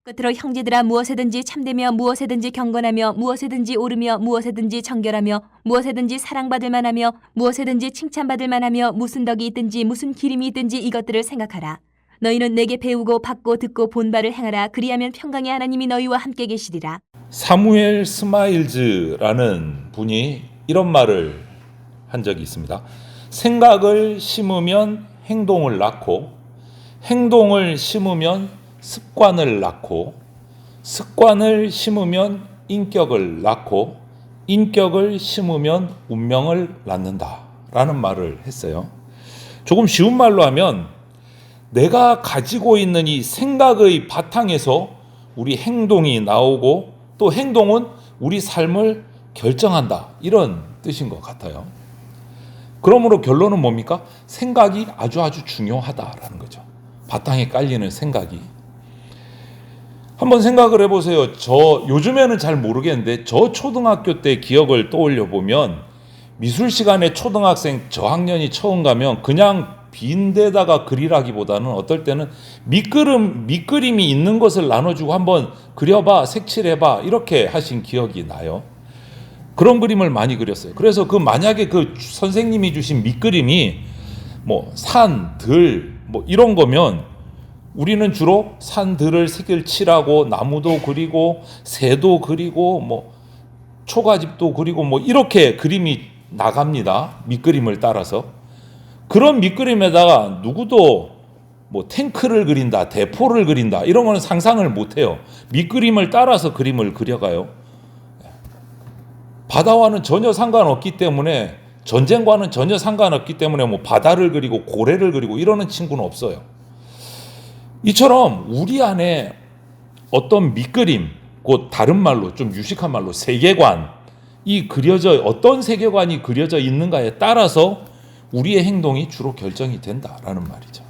끝으로 형제들아, 무엇에든지 참되며 무엇에든지 경건하며 무엇에든지 옳으며 무엇에든지 정결하며 무엇에든지 사랑받을 만하며 무엇에든지 칭찬받을 만하며 무슨 덕이 있든지 무슨 기림이 있든지 이것들을 생각하라. 너희는 내게 배우고 받고 듣고 본 바를 행하라. 그리하면 평강의 하나님이 너희와 함께 계시리라. 사무엘 스마일즈라는 분이 이런 말을 한 적이 있습니다. 생각을 심으면 행동을 낳고, 행동을 심으면 습관을 낳고, 습관을 심으면 인격을 낳고, 인격을 심으면 운명을 낳는다 라는 말을 했어요. 조금 쉬운 말로 하면 내가 가지고 있는 이 생각의 바탕에서 우리 행동이 나오고, 또 행동은 우리 삶을 결정한다, 이런 뜻인 것 같아요. 그러므로 결론은 뭡니까? 생각이 아주 중요하다라는 거죠. 바탕에 깔리는 생각이. 한번 생각을 해보세요. 요즘에는 잘 모르겠는데 저 초등학교 때 기억을 떠올려 보면, 미술 시간에 초등학생 저학년이 처음 가면 그냥 빈 데다가 그리라기보다는 어떨 때는 밑그림이 있는 것을 나눠주고 한번 그려봐, 색칠해봐, 이렇게 하신 기억이 나요. 그런 그림을 많이 그렸어요. 그래서 만약에 그 선생님이 주신 밑그림이 뭐 산, 들, 뭐 이런 거면 우리는 주로 산, 들을 색을 칠하고 나무도 그리고 새도 그리고 뭐 초가집도 그리고 뭐 이렇게 그림이 나갑니다. 밑그림을 따라서. 그런 밑그림에다가 누구도 뭐 탱크를 그린다, 대포를 그린다, 이런 거는 상상을 못 해요. 밑그림을 따라서 그림을 그려가요. 바다와는 전혀 상관없기 때문에, 전쟁과는 전혀 상관없기 때문에 뭐 바다를 그리고 고래를 그리고 이러는 친구는 없어요. 이처럼 우리 안에 어떤 밑그림, 곧 다른 말로 좀 유식한 말로 세계관이 어떤 세계관이 그려져 있는가에 따라서 우리의 행동이 주로 결정이 된다라는 말이죠.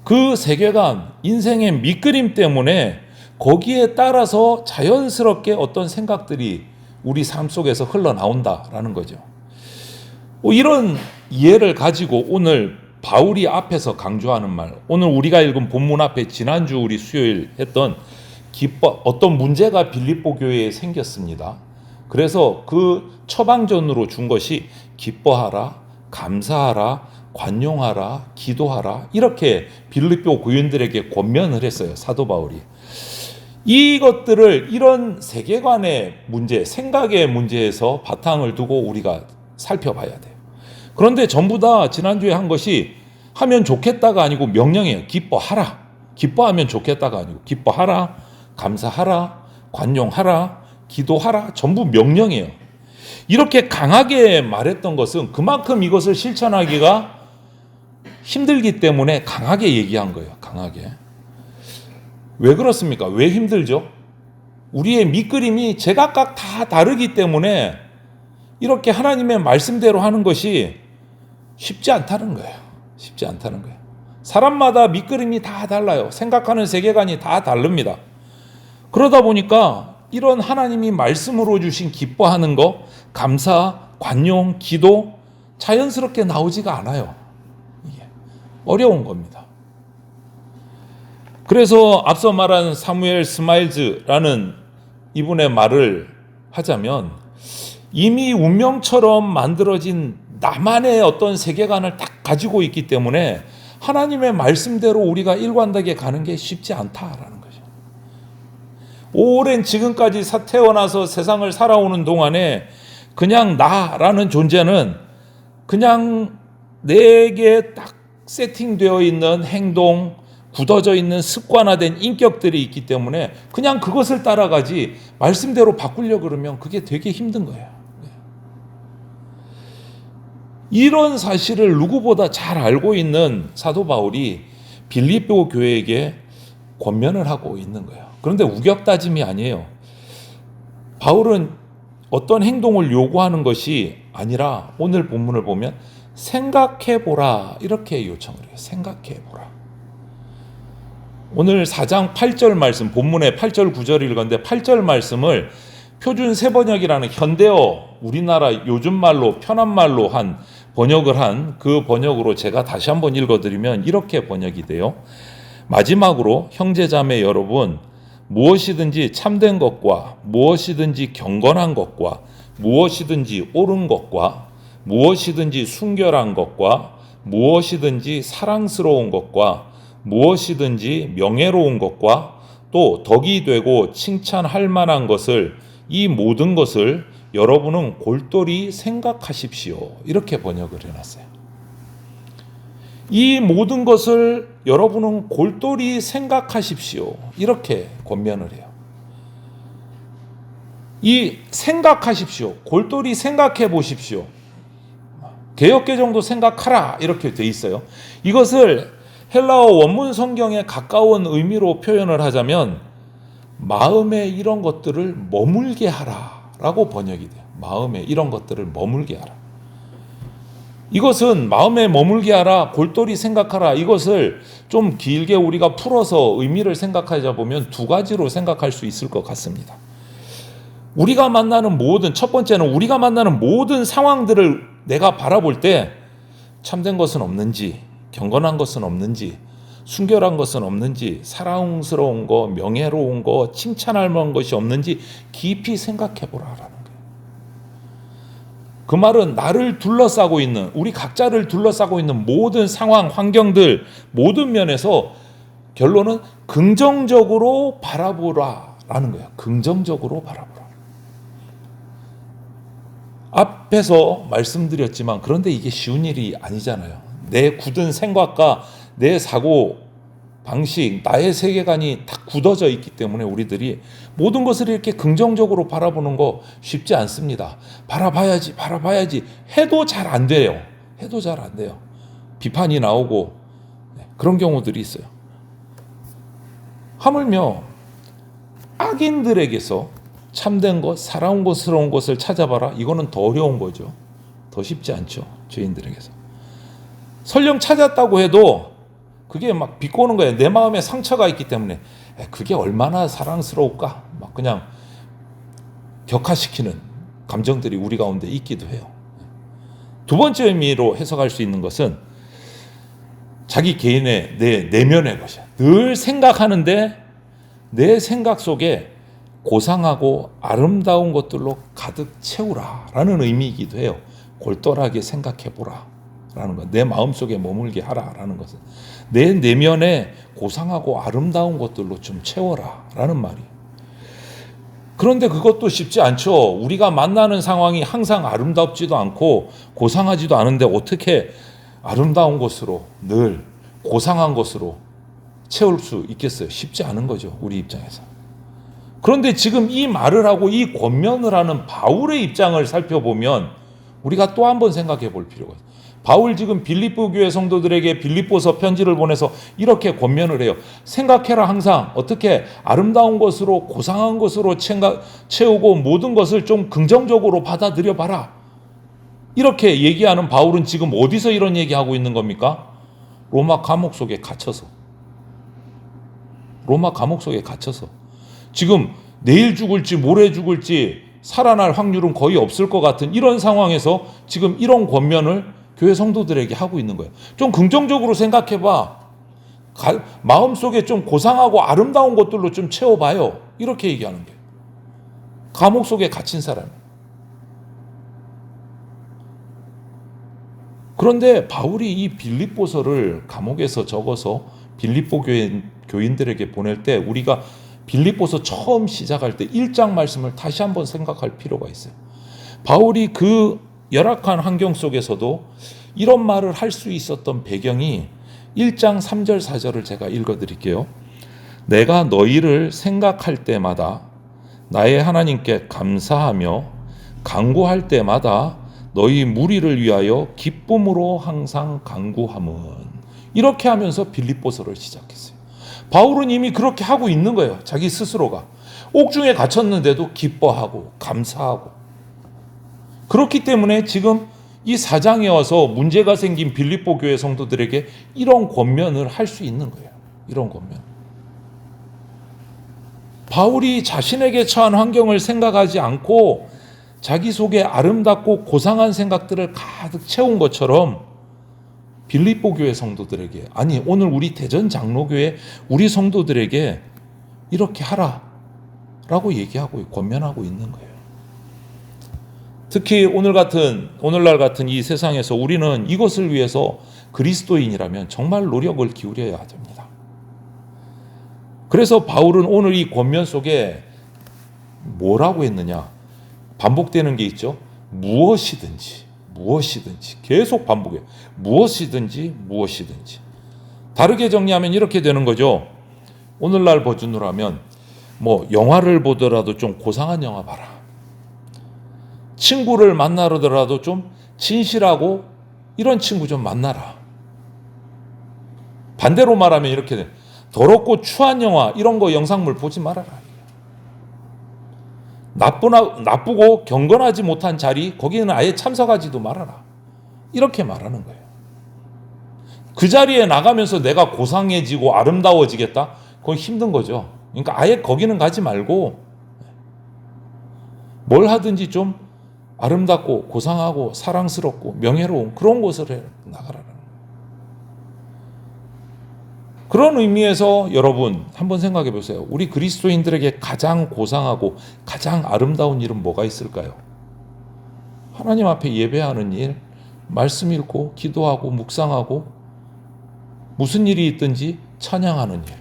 그 세계관, 인생의 밑그림 때문에 거기에 따라서 자연스럽게 어떤 생각들이 우리 삶 속에서 흘러나온다라는 거죠. 이런 이해를 가지고 오늘 바울이 앞에서 강조하는 말, 오늘 우리가 읽은 본문 앞에 지난주 우리 수요일 했던 어떤 문제가 빌립보 교회에 생겼습니다. 그래서 그 처방전으로 준 것이 기뻐하라, 감사하라, 관용하라, 기도하라, 이렇게 빌립보 교인들에게 권면을 했어요, 사도 바울이. 이것들을 이런 세계관의 문제, 생각의 문제에서 바탕을 두고 우리가 살펴봐야 돼요. 그런데 전부 다 지난주에 한 것이 하면 좋겠다가 아니고 명령이에요. 기뻐하라. 기뻐하면 좋겠다가 아니고 기뻐하라, 감사하라, 관용하라, 기도하라, 전부 명령이에요. 이렇게 강하게 말했던 것은 그만큼 이것을 실천하기가 힘들기 때문에 강하게 얘기한 거예요. 강하게. 왜 그렇습니까? 왜 힘들죠? 우리의 밑그림이 제각각 다 다르기 때문에 이렇게 하나님의 말씀대로 하는 것이 쉽지 않다는 거예요. 쉽지 않다는 거예요. 사람마다 밑그림이 다 달라요. 생각하는 세계관이 다 다릅니다. 그러다 보니까 이런 하나님이 말씀으로 주신 기뻐하는 거, 감사, 관용, 기도 자연스럽게 나오지가 않아요. 이게 어려운 겁니다. 그래서 앞서 말한 사무엘 스마일즈라는 이분의 말을 하자면, 이미 운명처럼 만들어진 나만의 어떤 세계관을 딱 가지고 있기 때문에 하나님의 말씀대로 우리가 일관되게 가는 게 쉽지 않다라는 거죠. 오랜 지금까지 태어나서 세상을 살아오는 동안에 그냥 나라는 존재는 그냥 내게 딱 세팅되어 있는 행동, 굳어져 있는 습관화된 인격들이 있기 때문에 그냥 그것을 따라가지 말씀대로 바꾸려고 그러면 그게 되게 힘든 거예요. 이런 사실을 누구보다 잘 알고 있는 사도 바울이 빌립보 교회에게 권면을 하고 있는 거예요. 그런데 우격다짐이 아니에요. 바울은 어떤 행동을 요구하는 것이 아니라 오늘 본문을 보면 생각해보라, 이렇게 요청을 해요. 생각해보라. 오늘 4장 8절 말씀, 본문의 8절 9절 읽었는데 8절 말씀을 표준 세번역이라는 현대어, 우리나라 요즘 말로 편한 말로 번역을 한 그 번역으로 제가 다시 한번 읽어드리면 이렇게 번역이 돼요. 마지막으로 형제자매 여러분, 무엇이든지 참된 것과 무엇이든지 경건한 것과 무엇이든지 옳은 것과 무엇이든지 순결한 것과 무엇이든지 사랑스러운 것과 무엇이든지 명예로운 것과 또 덕이 되고 칭찬할 만한 것을, 이 모든 것을 여러분은 골똘히 생각하십시오. 이렇게 번역을 해놨어요. 이 모든 것을 여러분은 골똘히 생각하십시오. 이렇게 권면을 해요. 이 생각하십시오. 골똘히 생각해 보십시오. 개역개정도 생각하라 이렇게 돼 있어요. 이것을 헬라어 원문 성경에 가까운 의미로 표현을 하자면 마음에 이런 것들을 머물게 하라라고 번역이 돼요. 마음에 이런 것들을 머물게 하라. 이것은 마음에 머물게 하라, 골똘히 생각하라. 이것을 좀 길게 우리가 풀어서 의미를 생각하자 보면 두 가지로 생각할 수 있을 것 같습니다. 우리가 만나는 모든, 첫 번째는 우리가 만나는 모든 상황들을 내가 바라볼 때 참된 것은 없는지, 경건한 것은 없는지, 순결한 것은 없는지, 사랑스러운 거, 명예로운 거, 칭찬할 만한 것이 없는지 깊이 생각해 보라라는 거예요. 그 말은 나를 둘러싸고 있는, 우리 각자를 둘러싸고 있는 모든 상황, 환경들, 모든 면에서 결론은 긍정적으로 바라보라라는 거예요. 긍정적으로 바라보라. 앞에서 말씀드렸지만 그런데 이게 쉬운 일이 아니잖아요. 내 굳은 생각과 내 사고 방식, 나의 세계관이 다 굳어져 있기 때문에 우리들이 모든 것을 이렇게 긍정적으로 바라보는 거 쉽지 않습니다. 바라봐야지 해도 잘 안 돼요. 해도 잘 안 돼요. 비판이 나오고 그런 경우들이 있어요. 하물며 악인들에게서 참된 것, 사랑스러운 것을 찾아봐라. 이거는 더 어려운 거죠. 더 쉽지 않죠. 죄인들에게서. 설령 찾았다고 해도 그게 막 비꼬는 거예요. 내 마음에 상처가 있기 때문에 그게 얼마나 사랑스러울까? 막 그냥 격하시키는 감정들이 우리 가운데 있기도 해요. 두 번째 의미로 해석할 수 있는 것은 자기 개인의 내 내면의 것이야. 늘 생각하는데 내 생각 속에 고상하고 아름다운 것들로 가득 채우라라는 의미이기도 해요. 골똘하게 생각해보라 라는 것, 내 마음속에 머물게 하라라는 것은 내 내면에 고상하고 아름다운 것들로 좀 채워라 라는 말이에요. 그런데 그것도 쉽지 않죠. 우리가 만나는 상황이 항상 아름답지도 않고 고상하지도 않은데 어떻게 아름다운 것으로, 늘 고상한 것으로 채울 수 있겠어요? 쉽지 않은 거죠, 우리 입장에서. 그런데 지금 이 말을 하고 이 권면을 하는 바울의 입장을 살펴보면 우리가 또 한 번 생각해 볼 필요가 있어요. 바울 지금 빌립보 교회 성도들에게 빌립보서 편지를 보내서 이렇게 권면을 해요. 생각해라. 항상 어떻게 아름다운 것으로, 고상한 것으로 채우고 모든 것을 좀 긍정적으로 받아들여 봐라. 이렇게 얘기하는 바울은 지금 어디서 이런 얘기하고 있는 겁니까? 로마 감옥 속에 갇혀서. 로마 감옥 속에 갇혀서. 지금 내일 죽을지 모레 죽을지 살아날 확률은 거의 없을 것 같은 이런 상황에서 지금 이런 권면을 교회 성도들에게 하고 있는 거예요. 좀 긍정적으로 생각해봐. 마음속에 좀 고상하고 아름다운 것들로 좀 채워봐요. 이렇게 얘기하는 거예요. 감옥 속에 갇힌 사람. 그런데 바울이 이 빌립보서를 감옥에서 적어서 빌립보 교인들에게 보낼 때 우리가 빌립보서 처음 시작할 때 1장 말씀을 다시 한번 생각할 필요가 있어요. 바울이 그 열악한 환경 속에서도 이런 말을 할 수 있었던 배경이 1장 3절 4절을 제가 읽어드릴게요. 내가 너희를 생각할 때마다 나의 하나님께 감사하며 간구할 때마다 너희 무리를 위하여 기쁨으로 항상 간구함은, 이렇게 하면서 빌립보서를 시작했어요. 바울은 이미 그렇게 하고 있는 거예요. 자기 스스로가. 옥중에 갇혔는데도 기뻐하고 감사하고. 그렇기 때문에 지금 이 4장에 와서 문제가 생긴 빌립보 교회 성도들에게 이런 권면을 할 수 있는 거예요. 이런 권면. 바울이 자신에게 처한 환경을 생각하지 않고 자기 속에 아름답고 고상한 생각들을 가득 채운 것처럼 빌립보 교회 성도들에게, 아니 오늘 우리 대전 장로교회 우리 성도들에게 이렇게 하라. 라고 얘기하고 권면하고 있는 거예요. 특히 오늘날 같은 이 세상에서 우리는 이것을 위해서 그리스도인이라면 정말 노력을 기울여야 됩니다. 그래서 바울은 오늘 이 권면 속에 뭐라고 했느냐? 반복되는 게 있죠. 무엇이든지 계속 반복해요. 무엇이든지. 다르게 정리하면 이렇게 되는 거죠. 오늘날 버전으로 하면 영화를 보더라도 좀 고상한 영화 봐라. 친구를 만나더라도 좀 진실하고 이런 친구 좀 만나라. 반대로 말하면 이렇게 돼. 더럽고 추한 영화 이런 거 영상물 보지 말아라. 나쁘고 경건하지 못한 자리 거기는 아예 참석하지도 말아라. 이렇게 말하는 거예요. 그 자리에 나가면서 내가 고상해지고 아름다워지겠다? 그건 힘든 거죠. 그러니까 아예 거기는 가지 말고 뭘 하든지 좀 아름답고 고상하고 사랑스럽고 명예로운 그런 곳을 나가라는 거예요. 그런 의미에서 여러분 한번 생각해 보세요. 우리 그리스도인들에게 가장 고상하고 가장 아름다운 일은 뭐가 있을까요? 하나님 앞에 예배하는 일, 말씀 읽고 기도하고 묵상하고 무슨 일이 있든지 찬양하는 일.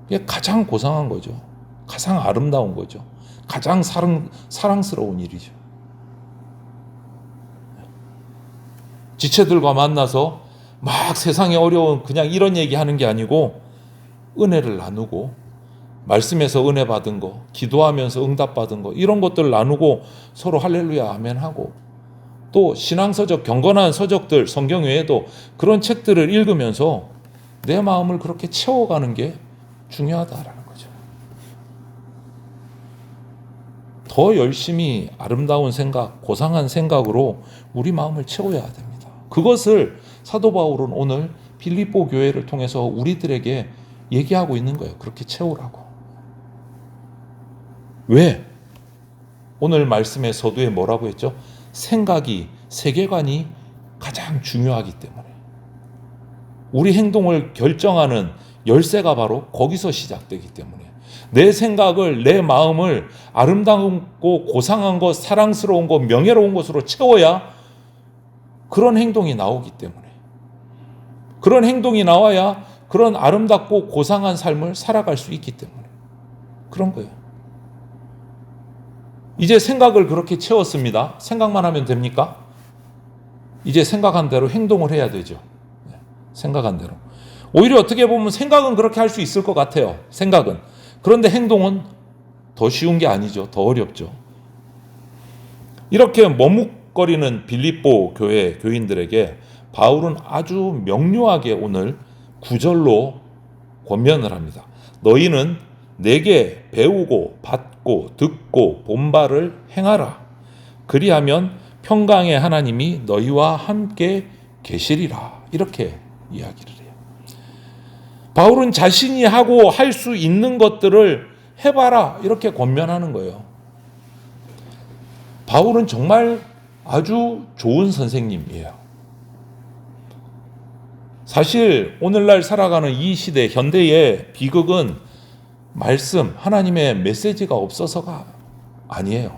이게 가장 고상한 거죠. 가장 아름다운 거죠. 가장 사랑스러운 일이죠. 지체들과 만나서 막 세상에 어려운 그냥 이런 얘기하는 게 아니고 은혜를 나누고 말씀에서 은혜 받은 거, 기도하면서 응답 받은 거 이런 것들 나누고 서로 할렐루야 아멘 하고 또 신앙서적 경건한 서적들 성경 외에도 그런 책들을 읽으면서 내 마음을 그렇게 채워가는 게 중요하다라는 거죠. 더 열심히 아름다운 생각, 고상한 생각으로 우리 마음을 채워야 됩니다. 그것을 사도 바울은 오늘 빌립보 교회를 통해서 우리들에게 얘기하고 있는 거예요. 그렇게 채우라고. 왜? 오늘 말씀의 서두에 뭐라고 했죠? 생각이, 세계관이 가장 중요하기 때문에. 우리 행동을 결정하는 열쇠가 바로 거기서 시작되기 때문에. 내 생각을, 내 마음을 아름다운고 고상한 것, 사랑스러운 것, 명예로운 것으로 채워야 그런 행동이 나오기 때문에. 그런 행동이 나와야 그런 아름답고 고상한 삶을 살아갈 수 있기 때문에. 그런 거예요. 이제 생각을 그렇게 채웠습니다. 생각만 하면 됩니까? 이제 생각한 대로 행동을 해야 되죠. 생각한 대로. 오히려 어떻게 보면 생각은 그렇게 할 수 있을 것 같아요. 생각은. 그런데 행동은 더 쉬운 게 아니죠. 더 어렵죠. 이렇게 머뭇거리는 빌립보 교회 교인들에게 바울은 아주 명료하게 오늘 9절로 권면을 합니다. 너희는 내게 배우고 받고 듣고 본 바를 행하라. 그리하면 평강의 하나님이 너희와 함께 계시리라. 이렇게 이야기를 해요. 바울은 자신이 하고 할 수 있는 것들을 해봐라. 이렇게 권면하는 거예요. 바울은 정말 아주 좋은 선생님이에요. 사실 오늘날 살아가는 이 시대 현대의 비극은 말씀, 하나님의 메시지가 없어서가 아니에요.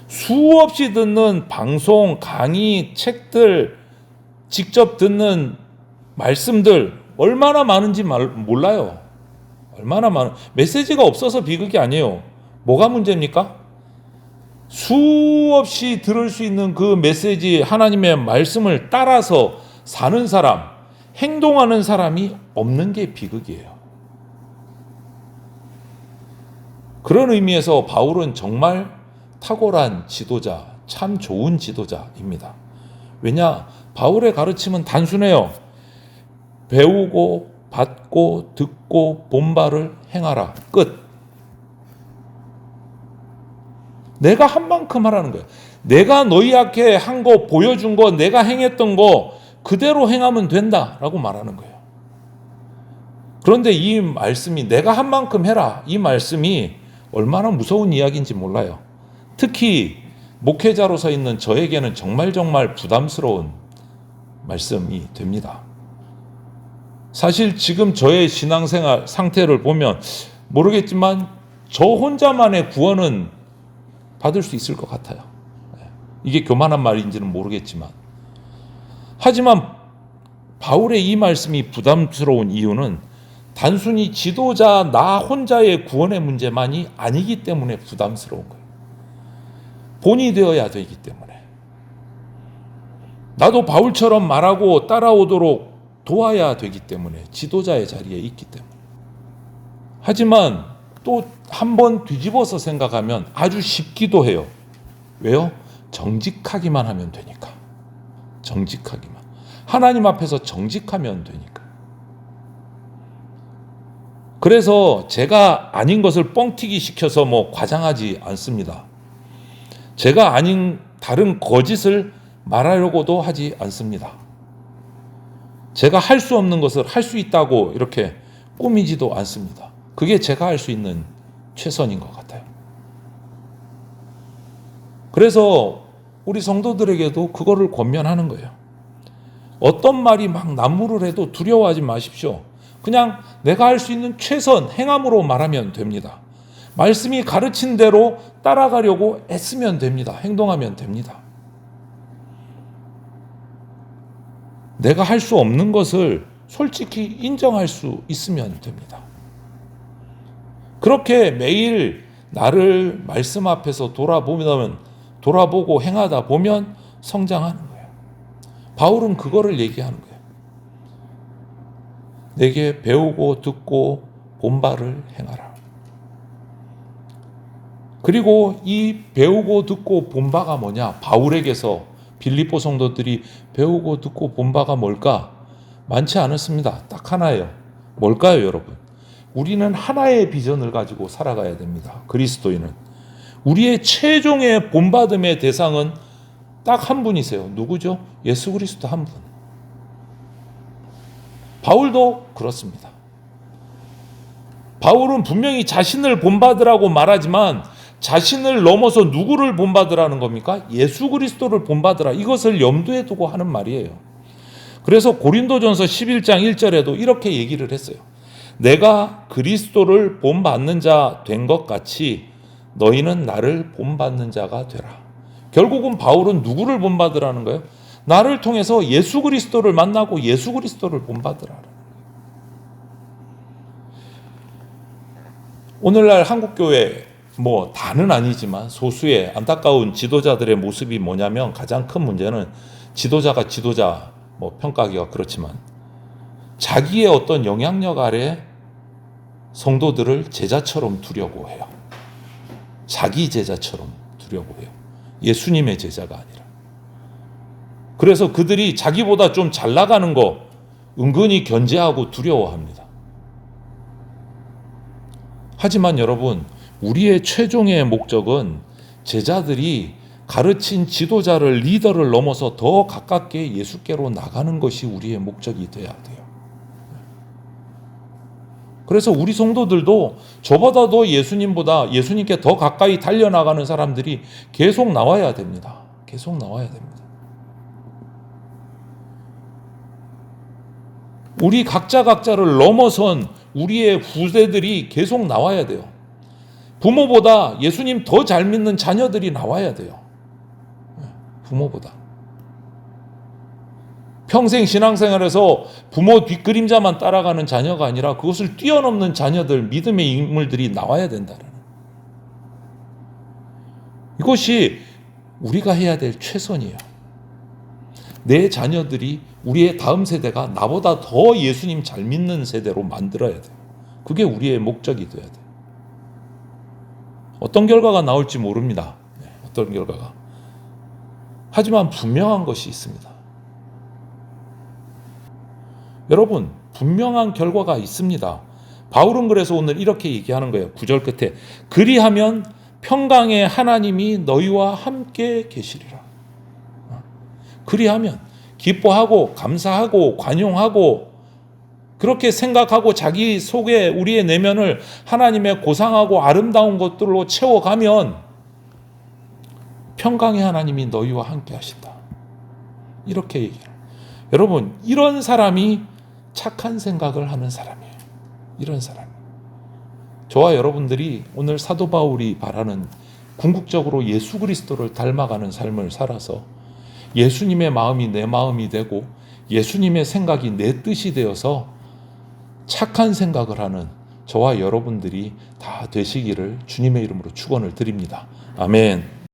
수없이 듣는 방송, 강의, 책들, 직접 듣는 말씀들 얼마나 많은지 몰라요. 얼마나 많은 메시지가 없어서 비극이 아니에요. 뭐가 문제입니까? 수없이 들을 수 있는 그 메시지, 하나님의 말씀을 따라서 사는 사람, 행동하는 사람이 없는 게 비극이에요. 그런 의미에서 바울은 정말 탁월한 지도자, 참 좋은 지도자입니다. 왜냐? 바울의 가르침은 단순해요. 배우고 받고 듣고 본 바를 행하라. 끝. 내가 한 만큼 하라는 거예요. 내가 너희한테 한 거, 보여준 거, 내가 행했던 거 그대로 행하면 된다라고 말하는 거예요. 그런데 이 말씀이 내가 한 만큼 해라. 이 말씀이 얼마나 무서운 이야기인지 몰라요. 특히 목회자로 서 있는 저에게는 정말 부담스러운 말씀이 됩니다. 사실 지금 저의 신앙생활 상태를 보면 모르겠지만 저 혼자만의 구원은 받을 수 있을 것 같아요. 이게 교만한 말인지는 모르겠지만, 하지만 바울의 이 말씀이 부담스러운 이유는 단순히 지도자 나 혼자의 구원의 문제만이 아니기 때문에 부담스러운 거예요. 본이 되어야 되기 때문에. 나도 바울처럼 말하고 따라오도록 도와야 되기 때문에, 지도자의 자리에 있기 때문에. 하지만 또 한 번 뒤집어서 생각하면 아주 쉽기도 해요. 왜요? 정직하기만 하면 되니까. 정직하기만. 하나님 앞에서 정직하면 되니까. 그래서 제가 아닌 것을 뻥튀기 시켜서 과장하지 않습니다. 제가 아닌 다른 거짓을 말하려고도 하지 않습니다. 제가 할 수 없는 것을 할 수 있다고 이렇게 꾸미지도 않습니다. 그게 제가 할 수 있는 최선인 것 같아요. 그래서 우리 성도들에게도 그거를 권면하는 거예요. 어떤 말이 막 난무를 해도 두려워하지 마십시오. 그냥 내가 할 수 있는 최선, 행함으로 말하면 됩니다. 말씀이 가르친 대로 따라가려고 애쓰면 됩니다. 행동하면 됩니다. 내가 할 수 없는 것을 솔직히 인정할 수 있으면 됩니다. 그렇게 매일 나를 말씀 앞에서 돌아보고 행하다 보면 성장하는 거예요. 바울은 그거를 얘기하는 거예요. 내게 배우고 듣고 본바를 행하라. 그리고 이 배우고 듣고 본바가 뭐냐? 바울에게서 빌립보 성도들이 배우고 듣고 본바가 뭘까? 많지 않았습니다. 딱 하나예요. 뭘까요, 여러분? 우리는 하나의 비전을 가지고 살아가야 됩니다. 그리스도인은. 우리의 최종의 본받음의 대상은 딱 한 분이세요. 누구죠? 예수 그리스도 한 분. 바울도 그렇습니다. 바울은 분명히 자신을 본받으라고 말하지만 자신을 넘어서 누구를 본받으라는 겁니까? 예수 그리스도를 본받으라. 이것을 염두에 두고 하는 말이에요. 그래서 고린도전서 11장 1절에도 이렇게 얘기를 했어요. 내가 그리스도를 본받는 자 된 것 같이 너희는 나를 본받는 자가 되라. 결국은 바울은 누구를 본받으라는 거예요? 나를 통해서 예수 그리스도를 만나고 예수 그리스도를 본받으라. 오늘날 한국교회 다는 아니지만 소수의 안타까운 지도자들의 모습이 뭐냐면, 가장 큰 문제는 지도자가 지도자 평가하기가 그렇지만 자기의 어떤 영향력 아래 성도들을 제자처럼 두려고 해요. 자기 제자처럼 두려고 해요. 예수님의 제자가 아니라. 그래서 그들이 자기보다 좀 잘 나가는 거 은근히 견제하고 두려워합니다. 하지만 여러분, 우리의 최종의 목적은 제자들이 가르친 지도자를, 리더를 넘어서 더 가깝게 예수께로 나가는 것이 우리의 목적이 돼야 돼요. 그래서 우리 성도들도 저보다도 예수님께 더 가까이 달려나가는 사람들이 계속 나와야 됩니다. 계속 나와야 됩니다. 우리 각자를 넘어선 우리의 후대들이 계속 나와야 돼요. 부모보다 예수님 더 잘 믿는 자녀들이 나와야 돼요. 부모보다. 평생 신앙생활에서 부모 뒷그림자만 따라가는 자녀가 아니라 그것을 뛰어넘는 자녀들, 믿음의 인물들이 나와야 된다는. 이것이 우리가 해야 될 최선이에요. 내 자녀들이, 우리의 다음 세대가 나보다 더 예수님 잘 믿는 세대로 만들어야 돼요. 그게 우리의 목적이 돼야 돼요. 어떤 결과가 나올지 모릅니다. 어떤 결과가. 하지만 분명한 것이 있습니다. 여러분, 분명한 결과가 있습니다. 바울은 그래서 오늘 이렇게 얘기하는 거예요. 9절 끝에 그리하면 평강의 하나님이 너희와 함께 계시리라. 그리하면 기뻐하고 감사하고 관용하고 그렇게 생각하고 자기 속에 우리의 내면을 하나님의 고상하고 아름다운 것들로 채워가면 평강의 하나님이 너희와 함께 하신다. 이렇게 얘기해요. 여러분, 이런 사람이 착한 생각을 하는 사람이에요. 이런 사람. 저와 여러분들이 오늘 사도 바울이 바라는 궁극적으로 예수 그리스도를 닮아가는 삶을 살아서 예수님의 마음이 내 마음이 되고 예수님의 생각이 내 뜻이 되어서 착한 생각을 하는 저와 여러분들이 다 되시기를 주님의 이름으로 축원을 드립니다. 아멘.